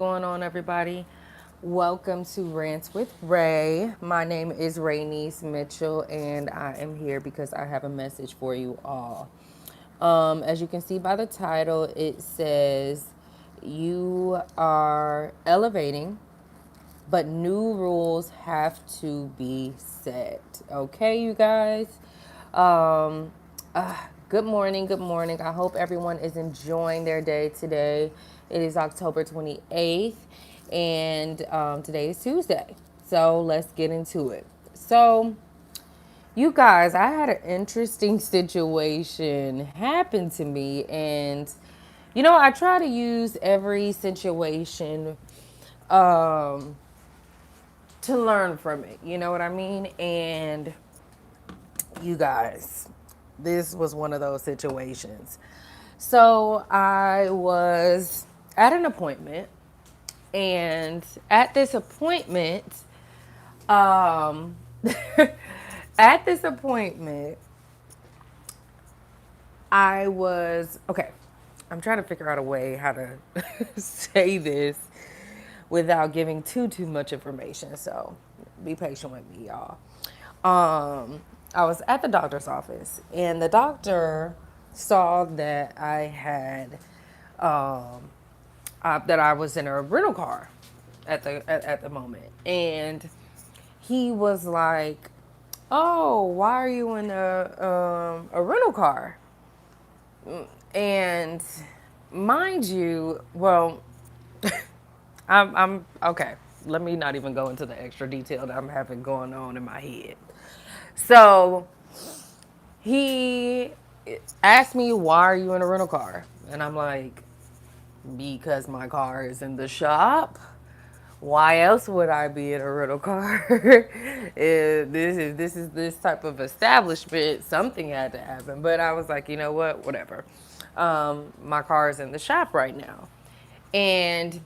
Going on, everybody? Welcome to Rants with Ray. My name is Rainice Mitchell, and I am here because I have a message for you all. As you can see by the title, it says, "You are elevating, but new rules have to be set." Okay, you guys? Um, Good morning. Good morning. I hope everyone is enjoying their day today. It is October 28th, and today is Tuesday. So let's get into it. So, you guys, I had an interesting situation happen to me, and I try to use every situation um, to learn from it. You know what I mean? And you guys, this was one of those situations. So I was at an appointment, and at this appointment, um, at this appointment, I was okay. I'm trying to figure out a way how to say this without giving too much information. So be patient with me, y'all. I was at the doctor's office, and the doctor saw that I had that I was in a rental car at the moment, and he was like, "Oh, why are you in a rental car?" And mind you, well, I'm okay. Let me not even go into the extra detail that I'm having going on in my head. So he asked me, "Why are you in a rental car?" And I'm like, "Because my car is in the shop. Why else would I be in a rental car? This is this type of establishment. Something had to happen." But I was like, you know what? Whatever. My car is in the shop right now, and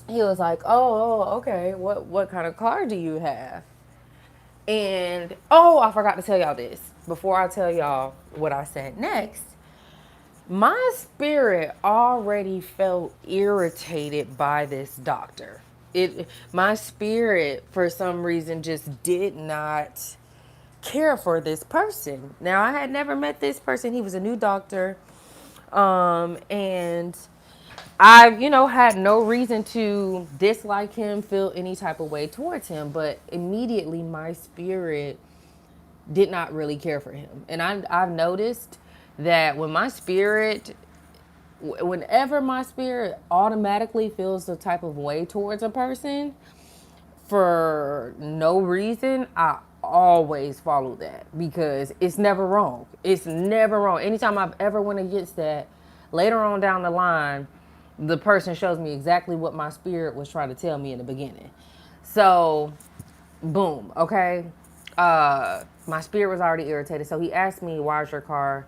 he was like, okay. What kind of car do you have?" And I forgot to tell y'all this. Before I tell y'all what I said next, my spirit already felt irritated by this doctor. My spirit for some reason just did not care for this person. Now I had never met this person. He was a new doctor. And I, had no reason to dislike him, feel any type of way towards him, but immediately my spirit did not really care for him. And I've noticed that whenever my spirit automatically feels the type of way towards a person for no reason, I always follow that because it's never wrong. It's never wrong. Anytime I've ever went against that, later on down the line, the person shows me exactly what my spirit was trying to tell me in the beginning. So, boom, okay. My spirit was already irritated. So he asked me, "Why is your car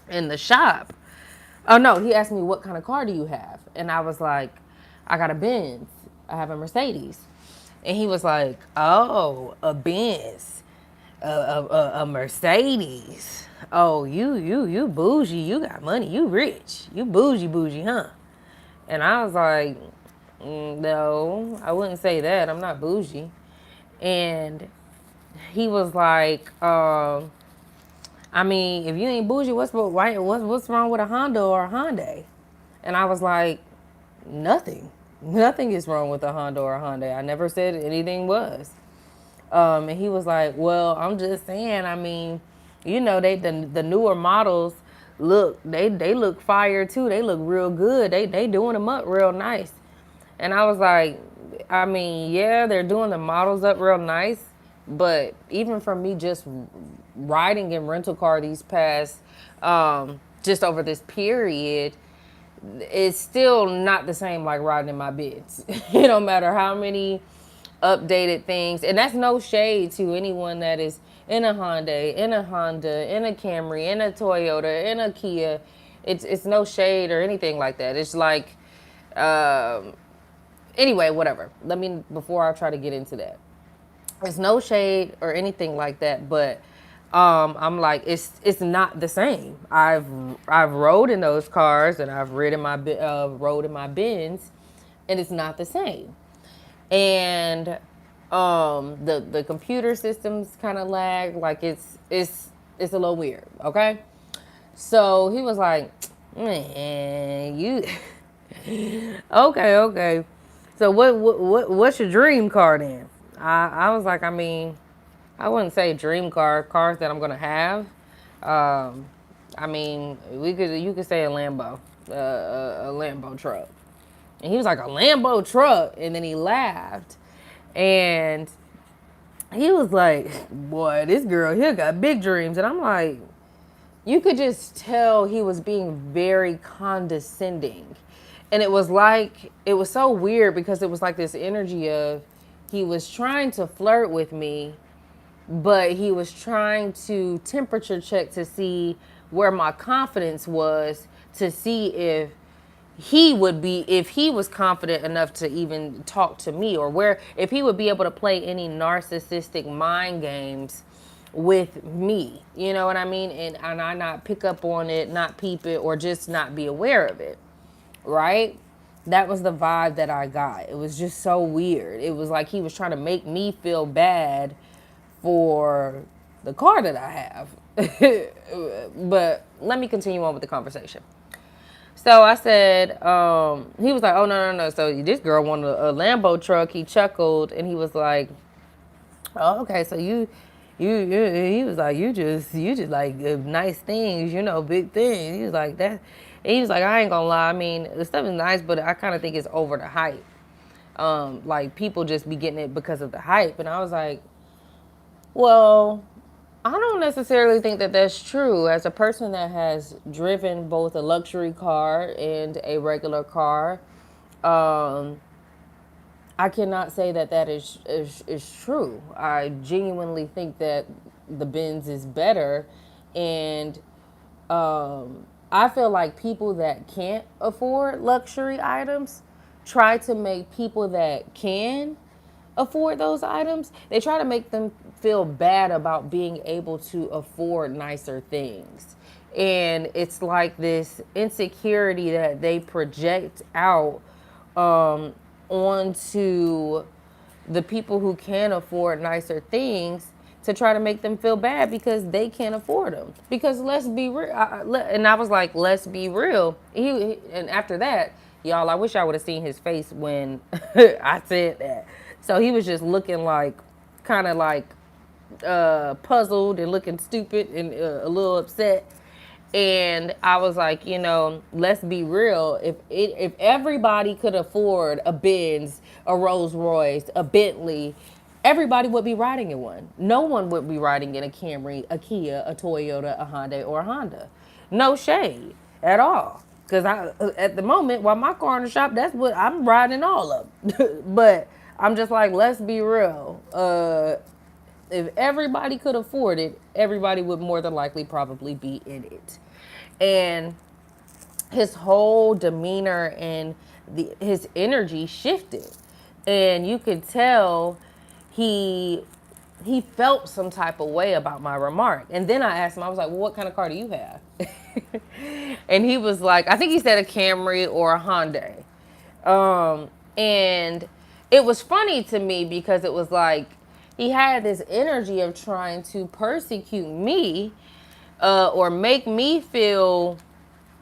in the shop?" Oh no, he asked me, "What kind of car do you have?" And I was like, "I got a Benz. I have a Mercedes." And he was like, "Oh, a Benz, a Mercedes. Oh, you bougie. You got money. You rich. You bougie, huh?" And I was like, "No, I wouldn't say that. I'm not bougie." And he was like, "I mean, if you ain't bougie, what's wrong with a Honda or a Hyundai?" And I was like, "Nothing. Nothing is wrong with a Honda or a Hyundai. I never said anything was." And he was like, "Well, I'm just saying. I mean, the newer models they look fire too. They look real good. They doing them up real nice." And I was like, "I mean, yeah, they're doing the models up real nice, but even for me just riding in rental car these past just over this period, it's still not the same like riding in my bids. It don't matter how many updated things, and that's no shade to anyone that is in a Hyundai, in a Honda, in a Camry, in a Toyota, in a Kia. It's no shade or anything like that. It's like, um, anyway, whatever. Let me before I try to get into that. It's no shade or anything like that, but I'm like it's not the same. I've rode in those cars and I've rode in my Benz, and it's not the same. And the computer systems kind of lag, like it's a little weird, okay? So he was like, man, you okay. So what's your dream car then? I was like, I mean, I wouldn't say dream cars that I'm gonna have. Um, I mean, you could say a Lambo, a Lambo truck. And he was like, a Lambo truck, and then he laughed, and he was like, boy, this girl here got big dreams, and I'm like, you could just tell he was being very condescending. And it was like, it was so weird because it was like this energy of he was trying to flirt with me, but he was trying to temperature check to see where my confidence was, to see if he was confident enough to even talk to me, or where if he would be able to play any narcissistic mind games with me, you know what I mean? And I not pick up on it, not peep it, or just not be aware of it, right? That was the vibe that I got. It was just so weird. It was like he was trying to make me feel bad for the car that I have. But let me continue on with the conversation. So I said, he was like, oh, no. So this girl wanted a Lambo truck. He chuckled, and he was like, oh, okay. So he was like, you just like nice things, you know, big things. He was like that. And he was like, I ain't gonna lie. I mean, the stuff is nice, but I kind of think it's over the hype. Like people just be getting it because of the hype. And I was like, well, I don't necessarily think that that's true. As a person that has driven both a luxury car and a regular car, um, I cannot say that that is true. I genuinely think that the Benz is better, and I feel like people that can't afford luxury items try to make people that can afford those items, they try to make them feel bad about being able to afford nicer things. And it's like this insecurity that they project out um, onto the people who can afford nicer things, to try to make them feel bad because they can't afford them. Because let's be real, and I was like, let's be real. And after that, y'all, I wish I would have seen his face when I said that. So he was just looking like, kind of like puzzled and looking stupid and a little upset. And I was like, you know, let's be real. If everybody could afford a Benz, a Rolls Royce, a Bentley, everybody would be riding in one. No one would be riding in a Camry, a Kia, a Toyota, a Hyundai, or a Honda. No shade at all. Because at the moment, while my car in the shop, that's what I'm riding all of. But I'm just like, let's be real. If everybody could afford it, everybody would more than likely probably be in it. And his whole demeanor and his energy shifted. And you could tell he he felt some type of way about my remark. And then I asked him, I was like, well, what kind of car do you have? And he was like, I think he said a Camry or a Hyundai. And it was funny to me because it was like he had this energy of trying to persecute me, or make me feel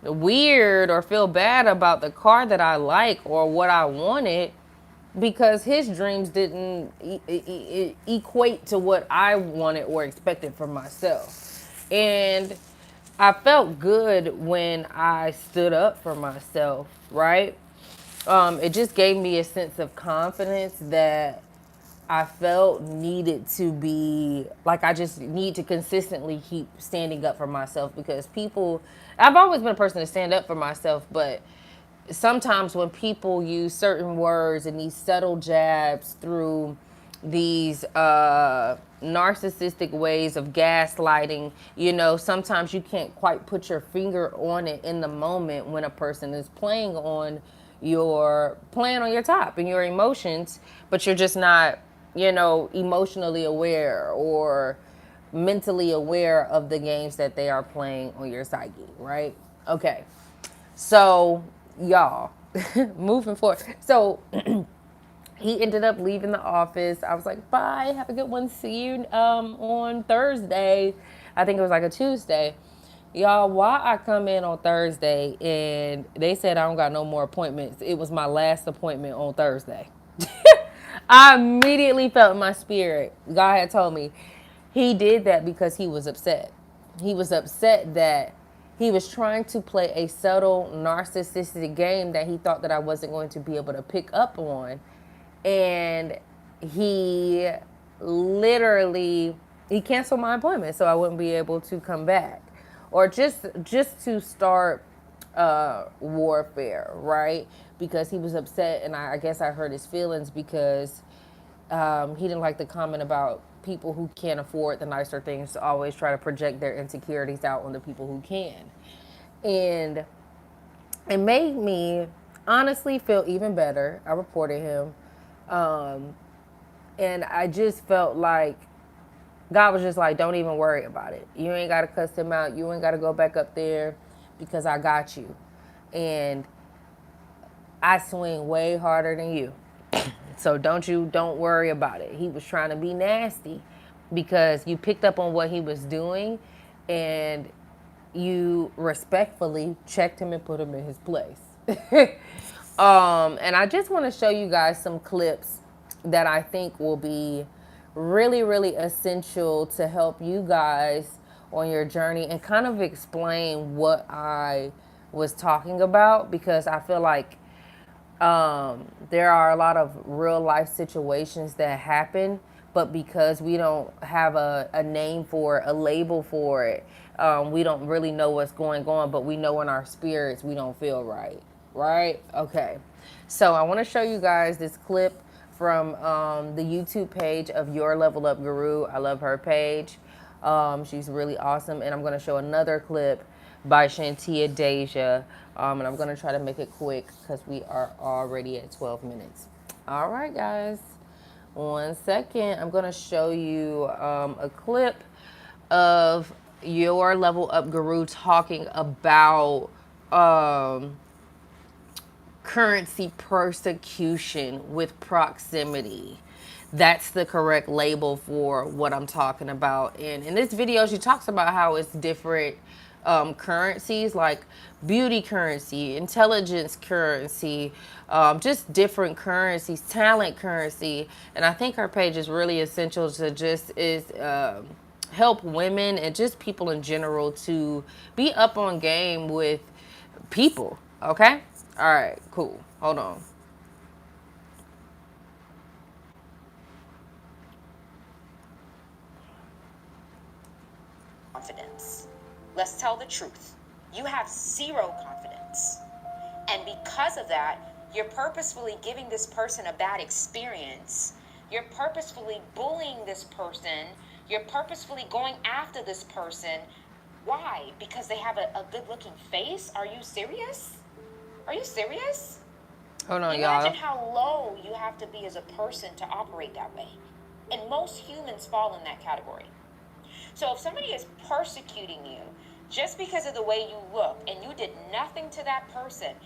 weird or feel bad about the car that I like or what I wanted, because his dreams didn't equate to what I wanted or expected for myself. And I felt good when I stood up for myself, right? It just gave me a sense of confidence that I felt needed to be, like, I just need to consistently keep standing up for myself, because people, I've always been a person to stand up for myself, but sometimes when people use certain words and these subtle jabs through these narcissistic ways of gaslighting, you know, sometimes you can't quite put your finger on it in the moment when a person is playing on your top and your emotions, but you're just not, you know, emotionally aware or mentally aware of the games that they are playing on your psyche, right? Okay. So, y'all, moving forward. So he ended up leaving the office. I was like, bye, have a good one. See you on Thursday. I think it was like a Tuesday. Y'all, why I come in on Thursday and they said I don't got no more appointments. It was my last appointment on Thursday. I immediately felt in my spirit. God had told me he did that because he was upset. He was upset that he was trying to play a subtle narcissistic game that he thought that I wasn't going to be able to pick up on. And he literally he canceled my appointment so I wouldn't be able to come back or just to start warfare, right? Because he was upset, and I guess I hurt his feelings because he didn't like the comment about people who can't afford the nicer things to always try to project their insecurities out on the people who can. And it made me honestly feel even better. I reported him. And I just felt like God was just like, don't even worry about it. You ain't got to cuss him out. You ain't got to go back up there because I got you. And I swing way harder than you. So don't worry about it. He was trying to be nasty because you picked up on what he was doing and you respectfully checked him and put him in his place. And I just want to show you guys some clips that I think will be really, really essential to help you guys on your journey and kind of explain what I was talking about, because I feel like there are a lot of real life situations that happen, but because we don't have a name for it, a label for it, we don't really know what's going on, but we know in our spirits we don't feel right. Right? Okay. So I want to show you guys this clip from the YouTube page of Your Level Up Guru. I love her page. She's really awesome. And I'm going to show another clip by Shantia Deja. And I'm going to try to make it quick because we are already at 12 minutes. All right, guys. 1 second. I'm going to show you a clip of Your Level Up Guru talking about currency persecution with proximity. That's the correct label for what I'm talking about. And in this video, she talks about how it's different currencies, like beauty currency, intelligence currency, just different currencies, talent currency. And I think her page is really essential to just help women and just people in general to be up on game with people. Okay? All right, cool. Hold on. Confidence. Let's tell the truth. You have zero confidence. And because of that, you're purposefully giving this person a bad experience. You're purposefully bullying this person. You're purposefully going after this person. Why? Because they have a good looking face? Are you serious? Are you serious? Hold on, Imagine y'all. how low you have to be as a person to operate that way. And most humans fall in that category. So if somebody is persecuting you just because of the way you look and you did nothing to that person,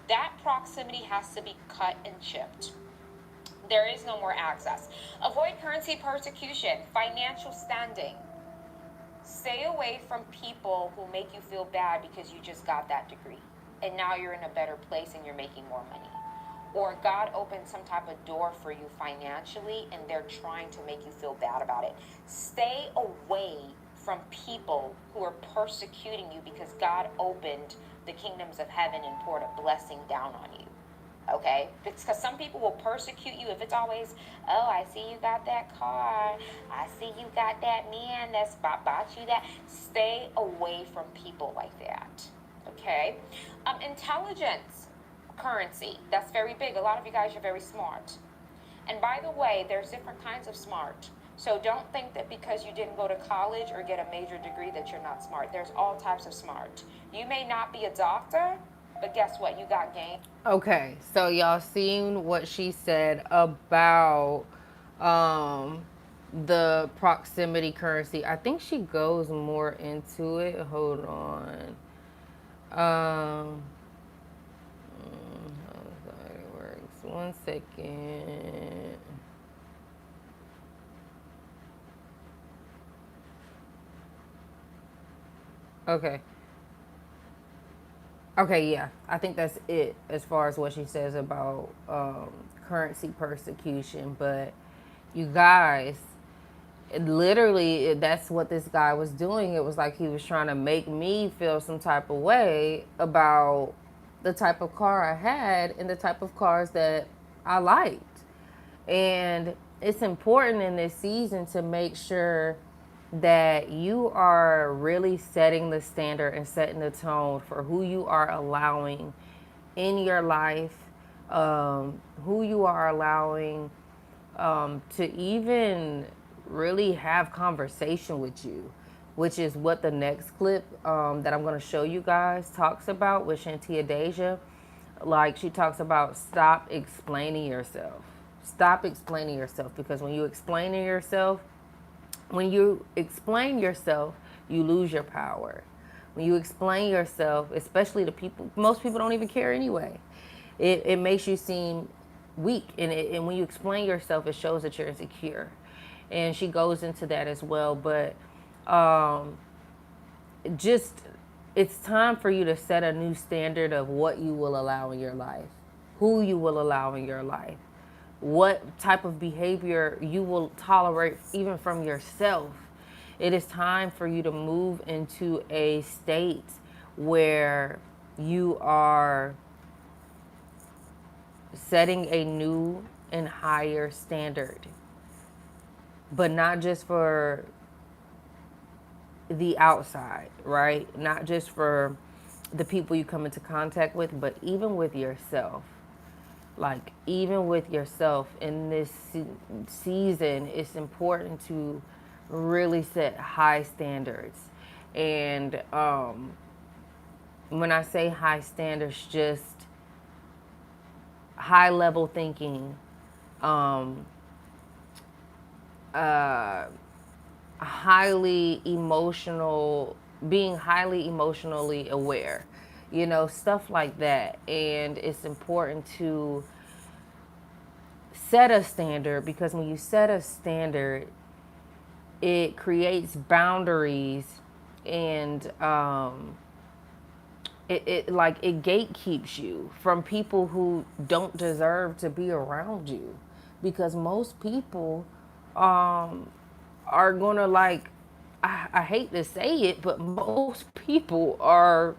that proximity has to be cut and chipped. There is no more access. Avoid currency persecution, financial standing. Stay away from people who make you feel bad because you just got that degree and now you're in a better place and you're making more money. Or God opened some type of door for you financially and they're trying to make you feel bad about it. Stay away from people who are persecuting you because God opened the kingdoms of heaven and poured a blessing down on you. Okay? Because some people will persecute you if it's always, oh, I see you got that car. I see you got that man that's bought you that. Stay away from people like that. Okay? Intelligence currency. That's very big. A lot of you guys are very smart. And by the way, there's different kinds of smart. So don't think that because you didn't go to college or get a major degree that you're not smart. There's all types of smart. You may not be a doctor, but guess what? You got game. Okay, so y'all seen what she said about the proximity currency. I think she goes more into it. Hold on. One second. Okay. Okay, yeah. I think that's it as far as what she says about currency persecution. But you guys, that's what this guy was doing. It was like he was trying to make me feel some type of way about the type of car I had and the type of cars that I liked. And it's important in this season to make sure that you are really setting the standard and setting the tone for who you are allowing in your life, who you are allowing to even really have conversation with you, which is what the next clip that I'm going to show you guys talks about with Shantia Deja. Like, she talks about stop explaining yourself. Stop explaining yourself, because when you explain yourself, you lose your power. When you explain yourself, especially to people, most people don't even care anyway. It makes you seem weak, and when you explain yourself, it shows that you're insecure. And she goes into that as well, but just it's time for you to set a new standard of what you will allow in your life, who you will allow in your life, what type of behavior you will tolerate even from yourself. It is time for you to move into a state where you are setting a new and higher standard, but not just for the outside, right? Not just for the people you come into contact with, but even with yourself. Like, even with yourself in this season, it's important to really set high standards. And when I say high standards, just high level thinking, um, highly emotional, being highly emotionally aware, stuff like that. And it's important to set a standard, because when you set a standard, it creates boundaries, and it gatekeeps you from people who don't deserve to be around you, because most people are gonna, like, I hate to say it, but most people are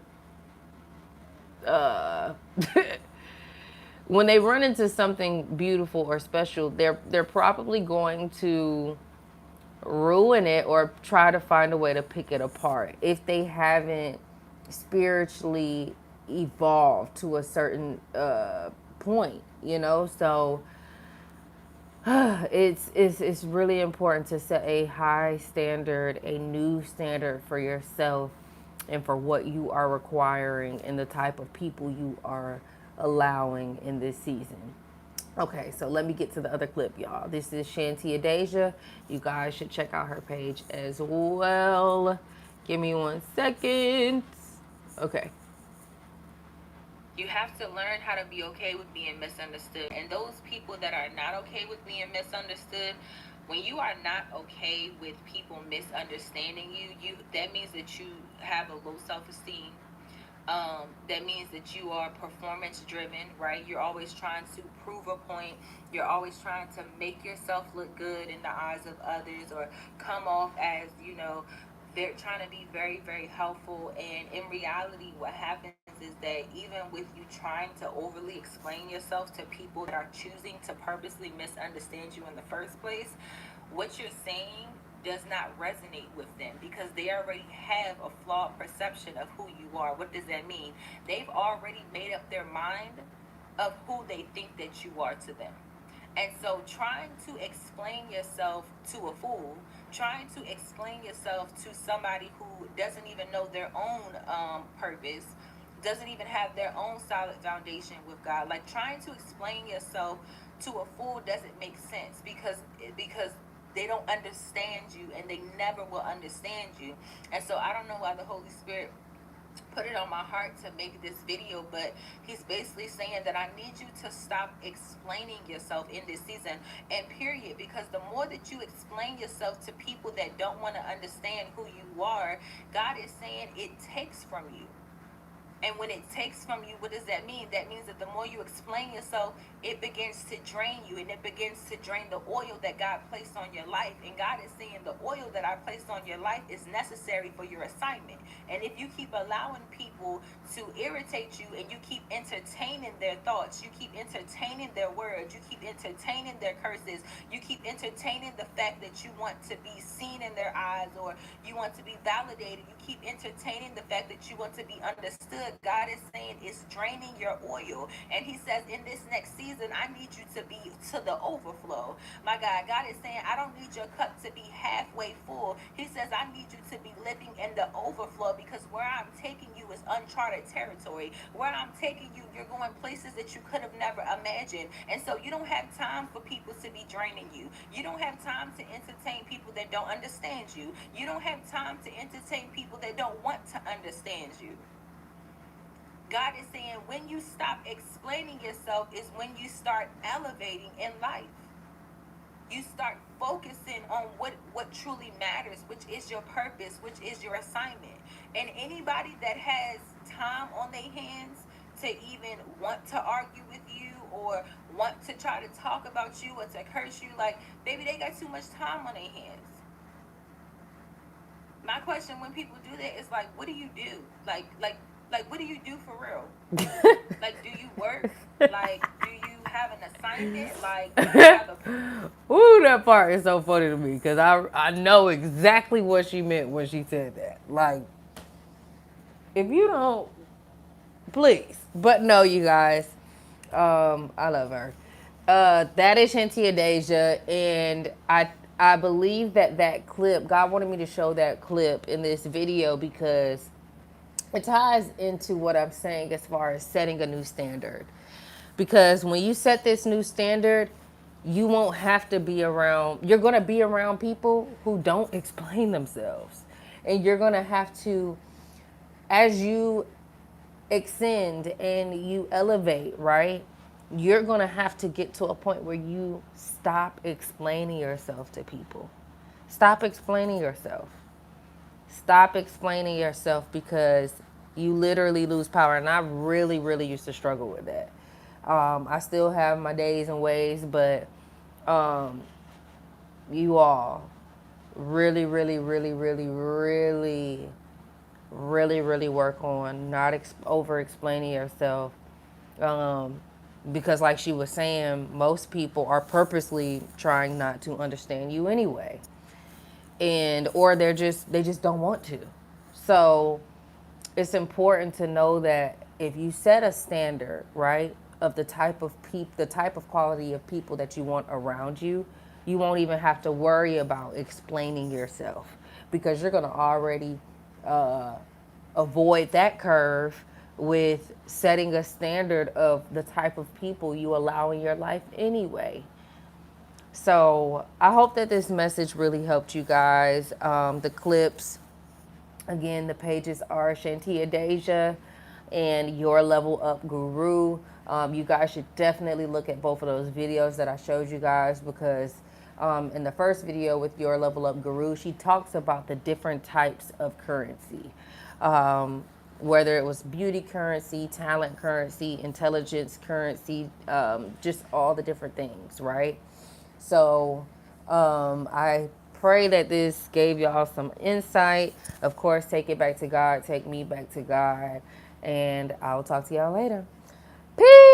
when they run into something beautiful or special, they're probably going to ruin it or try to find a way to pick it apart if they haven't spiritually evolved to a certain point, So it's really important to set a high standard, a new standard for yourself and for what you are requiring and the type of people you are allowing in this season. Okay, so let me get to the other clip, y'all. This is Shantia Deja. You guys should check out her page as well. Give me 1 second. Okay. You have to learn how to be okay with being misunderstood. And those people that are not okay with being misunderstood, when you are not okay with people misunderstanding you, that means that you have a low self-esteem. That means that you are performance driven, right? You're always trying to prove a point. You're always trying to make yourself look good in the eyes of others, or come off as, they're trying to be very, very helpful. And in reality, what happens is that even with you trying to overly explain yourself to people that are choosing to purposely misunderstand you in the first place, what you're saying does not resonate with them, because they already have a flawed perception of who you are. What does that mean? They've already made up their mind of who they think that you are to them. And so trying to explain yourself to a fool, trying to explain yourself to somebody who doesn't even know their own purpose, doesn't even have their own solid foundation with God, like trying to explain yourself to a fool doesn't make sense, because they don't understand you, and they never will understand you. And so I don't know why the Holy Spirit put it on my heart to make this video, but he's basically saying that I need you to stop explaining yourself in this season, and period, because the more that you explain yourself to people that don't want to understand who you are, God is saying it takes from you. And when it takes from you, what does that mean? That means that the more you explain yourself, it begins to drain you, and it begins to drain the oil that God placed on your life. And God is saying the oil that I placed on your life is necessary for your assignment. And if you keep allowing people to irritate you, and you keep entertaining their thoughts, you keep entertaining their words, you keep entertaining their curses, you keep entertaining the fact that you want to be seen in their eyes, or you want to be validated, you keep entertaining the fact that you want to be understood, God is saying it's draining your oil. And he says in this next season, I need you to be to the overflow. My God is saying, I don't need your cup to be halfway full. He says, I need you to be living in the overflow, because where I'm taking you is uncharted territory. Where I'm taking you, you're going places that you could have never imagined. And so you don't have time for people to be draining you. You don't have time to entertain people that don't understand you. You don't have time to entertain people that don't want to understand you. God is saying when you stop explaining yourself is when you start elevating in life. You start focusing on what truly matters, which is your purpose, which is your assignment. And anybody that has time on their hands to even want to argue with you, or want to try to talk about you, or to curse you, like, baby, they got too much time on their hands. My question when people do that is like, what do you do? Like, what do you do for real? Like, do you work? Like, do you have an assignment? Like, do you have a... Ooh, that part is so funny to me, because I know exactly what she meant when she said that. Like, if you don't, please. But no, you guys, I love her. That is Shantia Deja, and I believe that clip, God wanted me to show that clip in this video because it ties into what I'm saying as far as setting a new standard. Because when you set this new standard, you won't have to be around, you're going to be around people who don't explain themselves. And you're going to have to, as you extend and you elevate, right? You're going to have to get to a point where you stop explaining yourself to people. Stop explaining yourself. Stop explaining yourself, because you literally lose power. And I really, really used to struggle with that. I still have my days and ways, but you all really, really, really, really, really, really, really work on not over explaining yourself. Because like she was saying, most people are purposely trying not to understand you anyway. And or they just don't want to. So it's important to know that if you set a standard, right, of the type of quality of people that you want around you, you won't even have to worry about explaining yourself, because you're going to already avoid that curve with setting a standard of the type of people you allow in your life anyway. So I hope that this message really helped you guys. The clips, again, the pages are Shantia Deja and Your Level Up Guru. You guys should definitely look at both of those videos that I showed you guys, because in the first video with Your Level Up Guru, she talks about the different types of currency. Whether it was beauty currency, talent currency, intelligence currency, just all the different things, right? So I pray that this gave y'all some insight. Of course, take it back to God. Take me back to God. And I'll talk to y'all later. Peace.